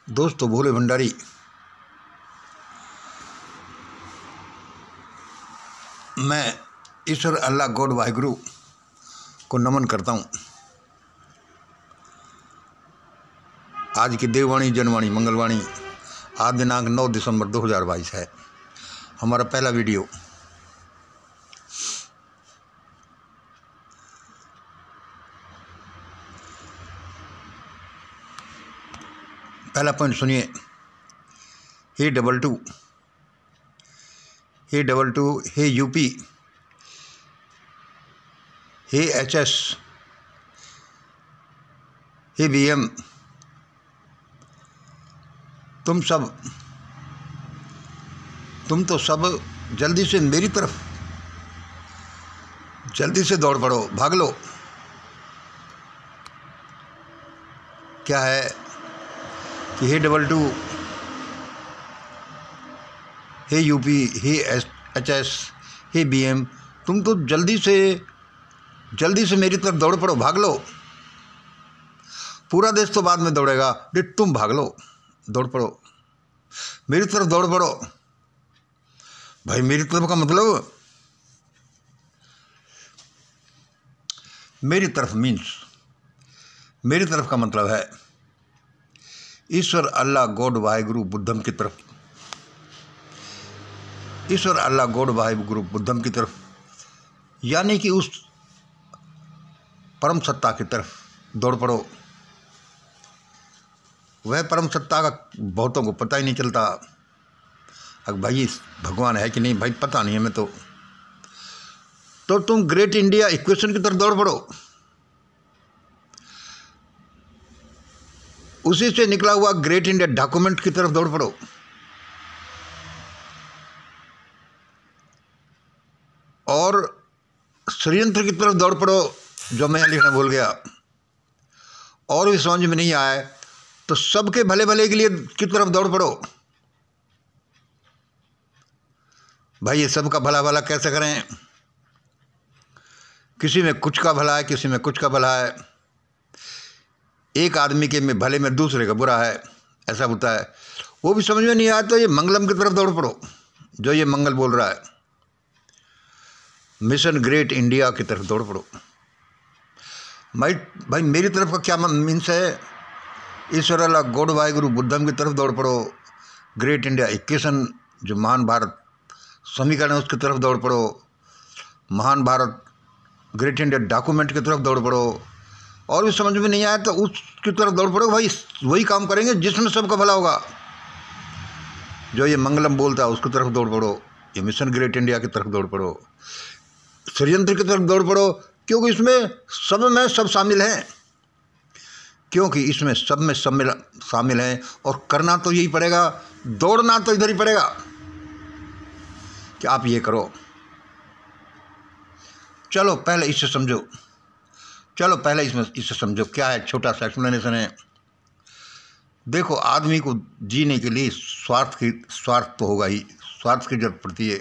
दोस्तों भोले भंडारी, मैं ईश्वर अल्लाह गॉड वाहिगुरु को नमन करता हूँ। आज की देववाणी जनवाणी मंगलवाणी आज दिनांक 9 दिसंबर 2022 है। हमारा पहला वीडियो। पहला पॉइंट सुनिए। हे डबल टू, हे यूपी, हे एचएस, हे बीएम, तुम तो सब जल्दी से मेरी तरफ जल्दी से दौड़ पड़ो, भाग लो। क्या है कि हे डबल टू, हे यूपी, हे एचएस, हे बीएम, तुम तो जल्दी से मेरी तरफ दौड़ पड़ो, भाग लो। पूरा देश तो बाद में दौड़ेगा, तुम भाग लो, दौड़ पड़ो, मेरी तरफ दौड़ पड़ो। भाई मेरी तरफ का मतलब, मेरी तरफ मीन्स, मेरी तरफ का मतलब है ईश्वर अल्लाह गॉड वाहिगुरु बुद्धम की तरफ। ईश्वर अल्लाह गॉड वाहिगुरु बुद्धम की तरफ, यानी कि उस परम सत्ता की तरफ दौड़ पड़ो। वह परम सत्ता का बहुतों को पता ही नहीं चलता। अब भाई भगवान है कि नहीं, भाई पता नहीं है मैं तो तुम ग्रेट इंडिया इक्वेशन की तरफ दौड़ पड़ो। उसी से निकला हुआ ग्रेट इंडिया डॉक्यूमेंट की तरफ दौड़ पड़ो। और षड्यंत्र की तरफ दौड़ पड़ो, जो मैं लिखना भूल गया। और भी समझ में नहीं आए तो सबके भले भले के लिए की तरफ दौड़ पड़ो। भाई ये सबका भला भला कैसे करें? किसी में कुछ का भला है, किसी में कुछ का भला है। एक आदमी के में भले में दूसरे का बुरा है, ऐसा होता है। वो भी समझ में नहीं आया तो ये मंगलम की तरफ दौड़ पड़ो, जो ये मंगल बोल रहा है। मिशन ग्रेट इंडिया की तरफ दौड़ पड़ो। भाई मेरी तरफ का क्या मीन्स है? ईश्वर अल्लाह गॉड वाहिगुरु बुद्धम की तरफ दौड़ पड़ो। ग्रेट इंडिया इक्वेशन जो महान भारत समीकरण है उसकी तरफ दौड़ पड़ो। महान भारत ग्रेट इंडिया डॉक्यूमेंट की तरफ दौड़ पड़ो। और भी समझ में नहीं आया तो उसकी तरफ दौड़ पड़ो। भाई वही काम करेंगे जिसमें सबका भला होगा। जो ये मंगलम बोलता है उसकी तरफ दौड़ पड़ो। ये मिशन ग्रेट इंडिया की तरफ दौड़ पड़ो। षड्यंत्र की तरफ दौड़ पड़ो, क्योंकि इसमें सब शामिल हैं। क्योंकि इसमें सब में शामिल हैं और करना तो यही पड़ेगा, दौड़ना तो इधर ही पड़ेगा कि आप ये करो। चलो पहले इससे समझो क्या है। छोटा सा एक्सप्लेनेशन है। देखो, आदमी को जीने के लिए स्वार्थ तो होगा ही, स्वार्थ की जरूरत पड़ती है।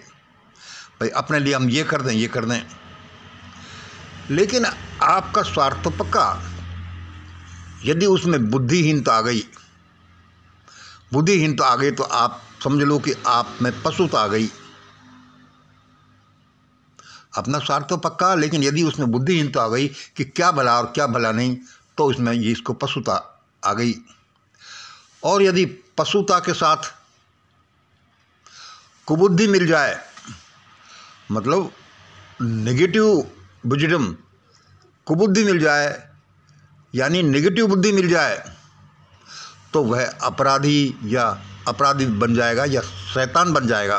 भाई अपने लिए हम ये कर दें, लेकिन आपका स्वार्थ तो पक्का। यदि उसमें बुद्धिहीनता आ गई तो आप समझ लो कि आप में पशुता आ गई। अपना स्वार्थ तो पक्का, लेकिन यदि उसमें बुद्धिहीनता आ गई कि क्या भला और क्या भला नहीं, तो इसमें ये इसको पशुता आ गई। और यदि पशुता के साथ कुबुद्धि मिल जाए, मतलब नेगेटिव विजडम, कुबुद्धि मिल जाए यानी नेगेटिव बुद्धि मिल जाए, तो वह अपराधी बन जाएगा या शैतान बन जाएगा।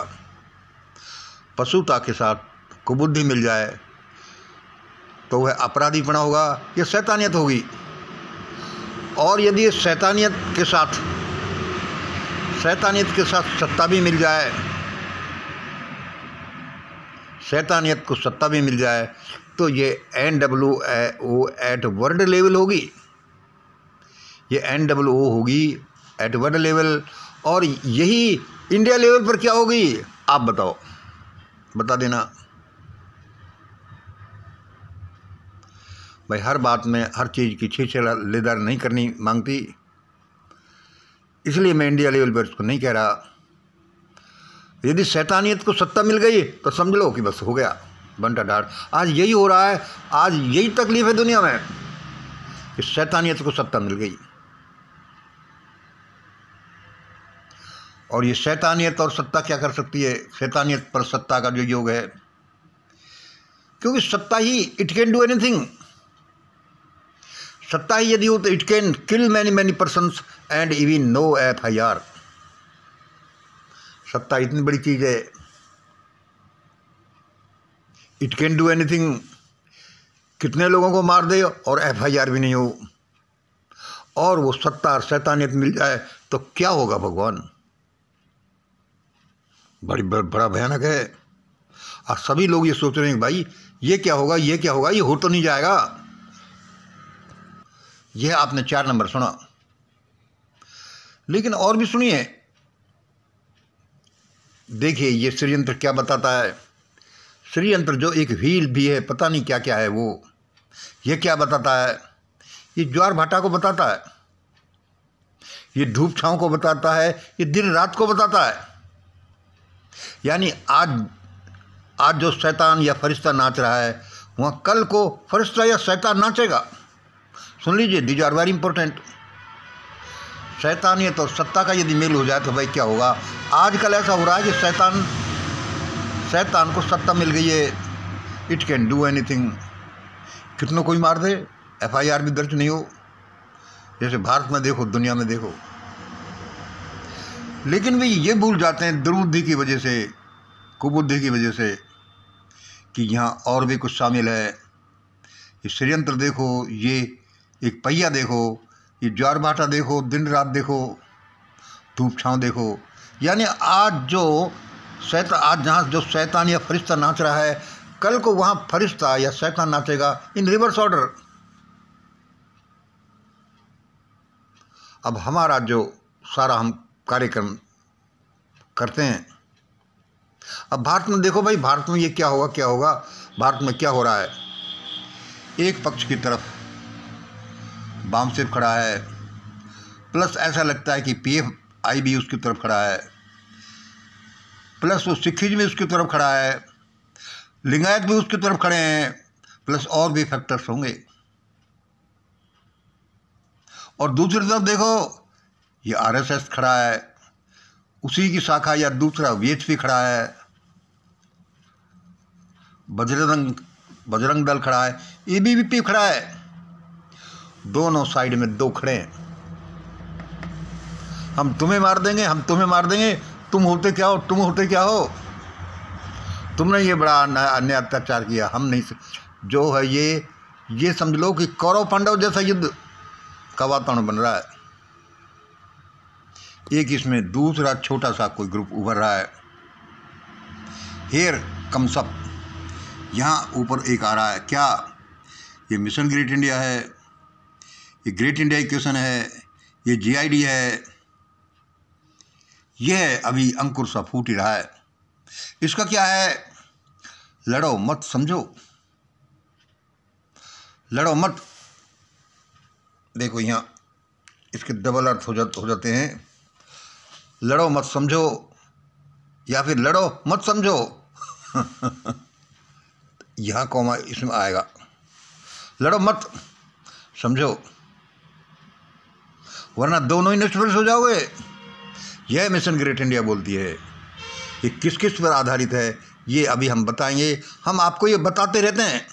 पशुता के साथ कुबुद्धि मिल जाए तो वह अपराधीपना होगा या शैतानियत होगी। और यदि शैतानियत के साथ सत्ता भी मिल जाए, शैतानियत को सत्ता भी मिल जाए, तो ये NWO एट वर्ल्ड लेवल होगी। ये NWO होगी एट वर्ल्ड लेवल। और यही इंडिया लेवल पर क्या होगी, आप बताओ, बता देना। भाई हर बात में हर चीज़ की छीछेलेदार नहीं करनी मांगती। इसलिए मैं इंडिया लेवल पर इसको नहीं कह रहा। यदि शैतानियत को सत्ता मिल गई तो समझ लो कि बस हो गया बंटा ढाड़। आज यही हो रहा है, आज यही तकलीफ है दुनिया में कि शैतानियत को सत्ता मिल गई। और ये शैतानियत और सत्ता क्या कर सकती है? शैतानियत पर सत्ता का जो योग है, क्योंकि सत्ता ही इट कैन डू एनीथिंग। सत्ता ही यदि हो तो it can kill many many persons and even know FIR। सत्ता इतनी बड़ी चीज है, इट कैन डू एनीथिंग। कितने लोगों को मार दे और FIR भी नहीं हो, और वो सत्ता और शैतानियत मिल जाए तो क्या होगा भगवान? बड़ा भयानक है। और सभी लोग ये सोच रहे हैं भाई ये क्या होगा, ये क्या होगा, ये हो तो नहीं जाएगा। यह आपने 4 नंबर सुना, लेकिन और भी सुनिए। देखिए ये षड्यंत्र क्या बताता है। षड्यंत्र जो एक व्हील भी है, पता नहीं क्या क्या है वो। ये क्या बताता है? ये ज्वार भाटा को बताता है, ये धूप छांव को बताता है, ये दिन रात को बताता है। यानी आज जो शैतान या फरिश्ता नाच रहा है, वहाँ कल को फरिश्ता या शैतान नाचेगा। सुन लीजिए, दीज आर वेरी इंपॉर्टेंट। शैतानियत और सत्ता का यदि मेल हो जाए तो भाई क्या होगा? आजकल ऐसा हो रहा है कि शैतान को सत्ता मिल गई है, इट कैन डू एनीथिंग। कितनों कोई मार दे, FIR भी दर्ज नहीं हो। जैसे भारत में देखो, दुनिया में देखो। लेकिन वे ये भूल जाते हैं दुर्बुद्धि की वजह से, कुबुद्धि की वजह से, कि यहाँ और भी कुछ शामिल है। ये षड्यंत्र देखो, ये एक पहिया देखो, ये ज्वार भाटा देखो, दिन रात देखो, धूप छाँव देखो। यानी आज जहाँ जो शैतान या फरिश्ता नाच रहा है, कल को वहाँ फरिश्ता या शैतान नाचेगा इन रिवर्स ऑर्डर। अब हमारा जो सारा हम कार्यक्रम करते हैं, अब भारत में देखो भाई, भारत में ये क्या होगा। भारत में क्या हो रहा है? एक पक्ष की तरफ बामसेफ खड़ा है, प्लस ऐसा लगता है कि PFI भी उसकी तरफ खड़ा है, प्लस वो सिखिज्म भी उसकी तरफ खड़ा है, लिंगायत भी उसकी तरफ खड़े हैं, प्लस और भी फैक्टर्स होंगे। और दूसरी तरफ देखो, ये RSS खड़ा है, उसी की शाखा या दूसरा VHP खड़ा है, बजरंग दल खड़ा है, ABVP खड़ा है। दोनों साइड में 2 खड़े हैं। हम तुम्हें मार देंगे, हम तुम्हें मार देंगे, तुम होते क्या हो, तुम होते क्या हो, तुमने ये बड़ा अन्याय अत्याचार किया, हम नहीं। जो है ये समझ लो कि कौरव पांडव जैसा युद्ध का वातावरण बन रहा है। एक इसमें दूसरा छोटा सा कोई ग्रुप उभर रहा है। हियर कम्स अप, यहाँ ऊपर एक आ रहा है। क्या? ये मिशन ग्रेट इंडिया है, ये ग्रेट इंडिया इक्वेशन है, ये GID है। यह अभी अंकुर सा फूट ही रहा है। इसका क्या है? लड़ो मत, समझो, लड़ो मत। देखो यहाँ इसके डबल अर्थ हो जाते हैं। लड़ो मत समझो, या फिर लड़ो मत समझो। यहाँ कॉमा इसमें आएगा, लड़ो मत समझो, वरना दोनों ही निष्फल हो जाओगे। यह मिशन ग्रेट इंडिया बोलती है। ये किस किस पर आधारित है ये अभी हम बताएंगे। हम आपको ये बताते रहते हैं,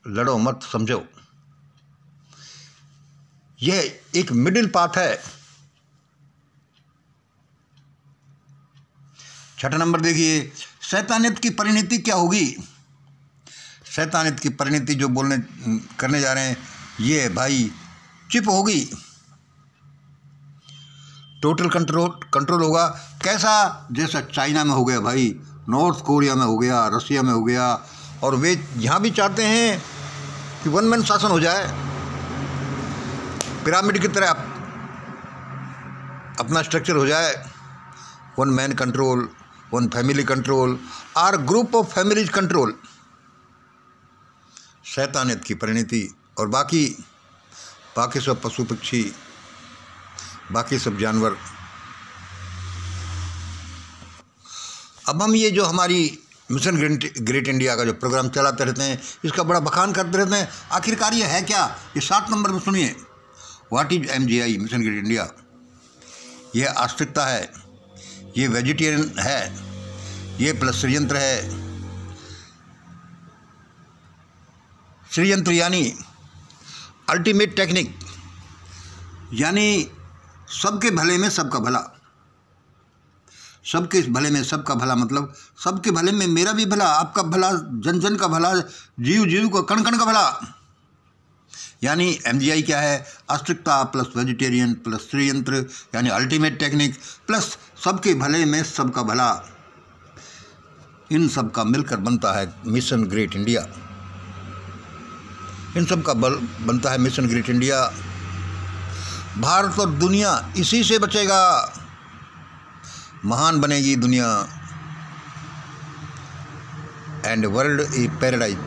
लड़ो मत समझो। यह एक मिडिल पाथ है। 6 नंबर देखिए, शैतानियत की परिणति क्या होगी। शैतानियत की परिणति जो करने जा रहे हैं, ये भाई चिप होगी। टोटल कंट्रोल होगा। कैसा? जैसा चाइना में हो गया भाई, नॉर्थ कोरिया में हो गया, रसिया में हो गया। और वे यहाँ भी चाहते हैं कि वन मैन शासन हो जाए, पिरामिड की तरह अपना स्ट्रक्चर हो जाए। One man control, one family control, or group of families control. शैतानियत की परिणति। और बाकी सब पशु पक्षी बाकी सब जानवर। अब हम ये जो हमारी मिशन ग्रेट इंडिया का जो प्रोग्राम चलाते रहते हैं, इसका बड़ा बखान करते रहते हैं। आखिरकार ये है क्या? ये 7 नंबर में सुनिए, what is MGI, mission great India. ये आस्तिकता है, ये वेजिटेरियन है, ये प्लस षड्यंत्र है। षड्यंत्र यानी अल्टीमेट टेक्निक, यानी सबके भले में सबका भला। सबके भले में सबका भला मतलब सबके भले में मेरा भी भला, आपका भला, जन जन का भला, जीव जीव का, कण कण का भला। यानी MGI क्या है? आस्तिकता प्लस वेजिटेरियन प्लस षड्यंत्र यानी अल्टीमेट टेक्निक प्लस सबके भले में सबका भला। इन सब का मिलकर बनता है मिशन ग्रेट इंडिया। इन सब का बल बनता है मिशन ग्रेट इंडिया। भारत और दुनिया इसी से बचेगा, महान बनेगी दुनिया, एंड वर्ल्ड ए पैराडाइज।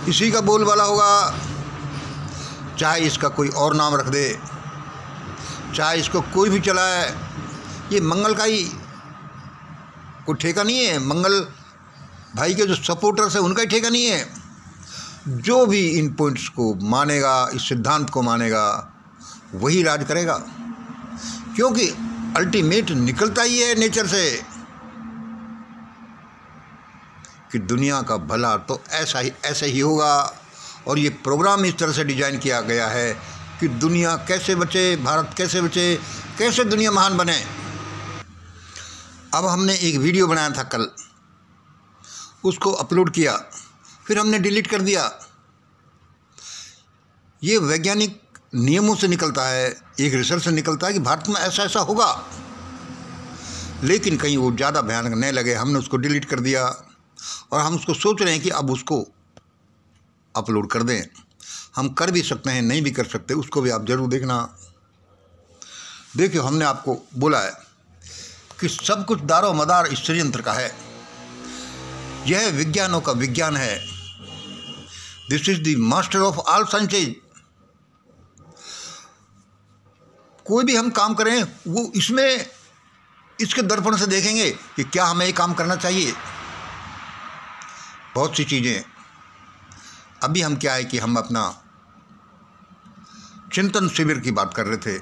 इसी का बोलबाला होगा, चाहे इसका कोई और नाम रख दे, चाहे इसको कोई भी चलाए। ये मंगल का ही कोई ठेका नहीं है, मंगल भाई के जो सपोर्टर्स हैं उनका ही ठेका नहीं है। जो भी इन पॉइंट्स को मानेगा, इस सिद्धांत को मानेगा, वही राज करेगा, क्योंकि अल्टीमेट निकलता ही है नेचर से कि दुनिया का भला तो ऐसे ही होगा। और ये प्रोग्राम इस तरह से डिजाइन किया गया है कि दुनिया कैसे बचे, भारत कैसे बचे, कैसे दुनिया महान बने। अब हमने एक वीडियो बनाया था कल, उसको अपलोड किया, फिर हमने डिलीट कर दिया। ये वैज्ञानिक नियमों से निकलता है, एक रिसर्च से निकलता है कि भारत में ऐसा ऐसा होगा, लेकिन कहीं वो ज़्यादा भयानक नहीं लगे, हमने उसको डिलीट कर दिया। और हम उसको सोच रहे हैं कि अब उसको अपलोड कर दें। हम कर भी सकते हैं, नहीं भी कर सकते, उसको भी आप ज़रूर देखना। देखिए, हमने आपको बोला है कि सब कुछ दारो मदार इस षड्यंत्र का है। यह विज्ञानों का विज्ञान है। This is the master of all sciences. कोई भी हम काम करें वो इसमें इसके दर्पण से देखेंगे कि क्या हमें ये काम करना चाहिए। बहुत सी चीज़ें अभी हम क्या है कि हम अपना चिंतन शिविर की बात कर रहे थे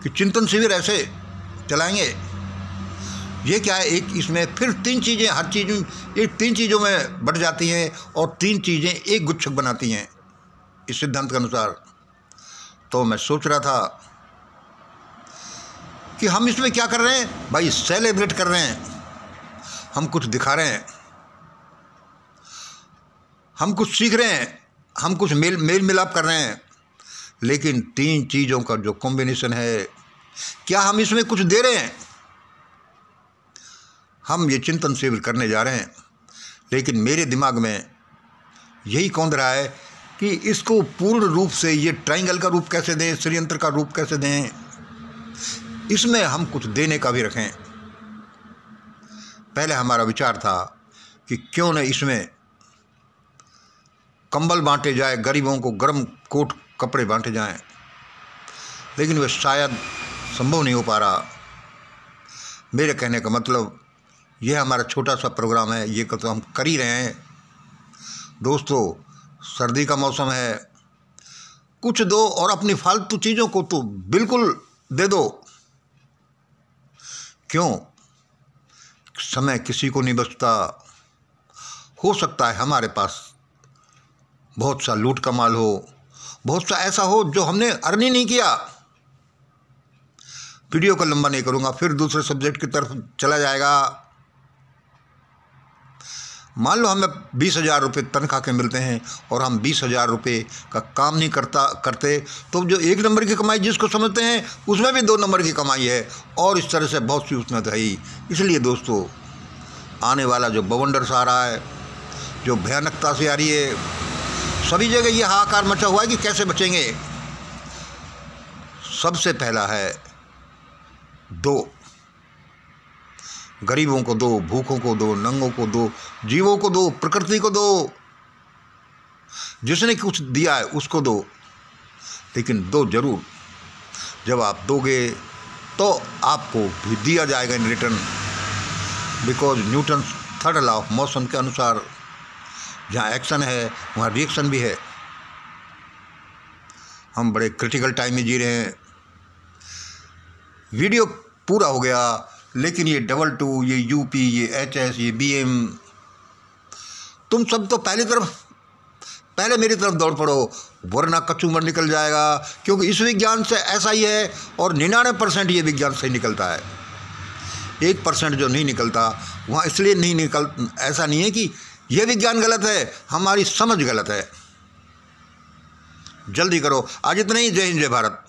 कि चिंतन शिविर ऐसे चलाएंगे। ये क्या है, एक इसमें फिर 3 चीज़ें, हर चीज़ एक 3 चीज़ों में बढ़ जाती हैं और 3 चीज़ें एक गुच्छक बनाती हैं इस सिद्धांत के अनुसार। तो मैं सोच रहा था कि हम इसमें क्या कर रहे हैं भाई, सेलिब्रेट कर रहे हैं, हम कुछ दिखा रहे हैं, हम कुछ सीख रहे हैं, हम कुछ मेल मिलाप कर रहे हैं। लेकिन 3 चीज़ों का जो कॉम्बिनेशन है, क्या हम इसमें कुछ दे रहे हैं? हम ये चिंतन शिविर करने जा रहे हैं, लेकिन मेरे दिमाग में यही कौंध रहा है कि इसको पूर्ण रूप से ये ट्रायंगल का रूप कैसे दें, षड्यंत्र का रूप कैसे दें, इसमें हम कुछ देने का भी रखें। पहले हमारा विचार था कि क्यों न इसमें कंबल बांटे जाए, गरीबों को गर्म कोट कपड़े बांटे जाएं, लेकिन वह शायद संभव नहीं हो पा रहा। मेरे कहने का मतलब, यह हमारा छोटा सा प्रोग्राम है, ये तो हम कर ही रहे हैं। दोस्तों, सर्दी का मौसम है, कुछ दो और अपनी फालतू चीज़ों को तो बिल्कुल दे दो। क्यों? समय किसी को नहीं बचता। हो सकता है हमारे पास बहुत सा लूट का माल हो, बहुत सा ऐसा हो जो हमने अर्न ही नहीं किया। वीडियो को लंबा नहीं करूँगा, फिर दूसरे सब्जेक्ट की तरफ चला जाएगा। मान लो हमें 20,000 रुपये तनख्वाह के मिलते हैं और हम 20,000 रुपये का काम नहीं करते, तो जो 1 नंबर की कमाई जिसको समझते हैं उसमें भी 2 नंबर की कमाई है, और इस तरह से बहुत सी उसमें तो है ही। इसलिए दोस्तों, आने वाला जो बवंडर सा आ रहा है, जो भयानकता से आ रही है, सभी जगह ये हाहाकार मचा हुआ है कि कैसे बचेंगे। सबसे पहला है 2, गरीबों को दो, भूखों को दो, नंगों को दो, जीवों को दो, प्रकृति को दो, जिसने कुछ दिया है उसको दो। लेकिन दो जरूर। जब आप दोगे तो आपको भी दिया जाएगा in return, because Newton third law of motion के अनुसार जहाँ एक्शन है वहाँ रिएक्शन भी है। हम बड़े क्रिटिकल टाइम में जी रहे हैं। वीडियो पूरा हो गया, लेकिन ये 22, ये यूपी, ये एचएस, ये बीएम, तुम सब तो पहले मेरी तरफ दौड़ पड़ो, वरना कचूमर निकल जाएगा। क्योंकि इस विज्ञान से ऐसा ही है, और 99% ये विज्ञान से निकलता है। 1% जो नहीं निकलता वहाँ इसलिए नहीं ऐसा नहीं है कि ये विज्ञान गलत है, हमारी समझ गलत है। जल्दी करो। आज इतना ही। जय हिंद, जय भारत।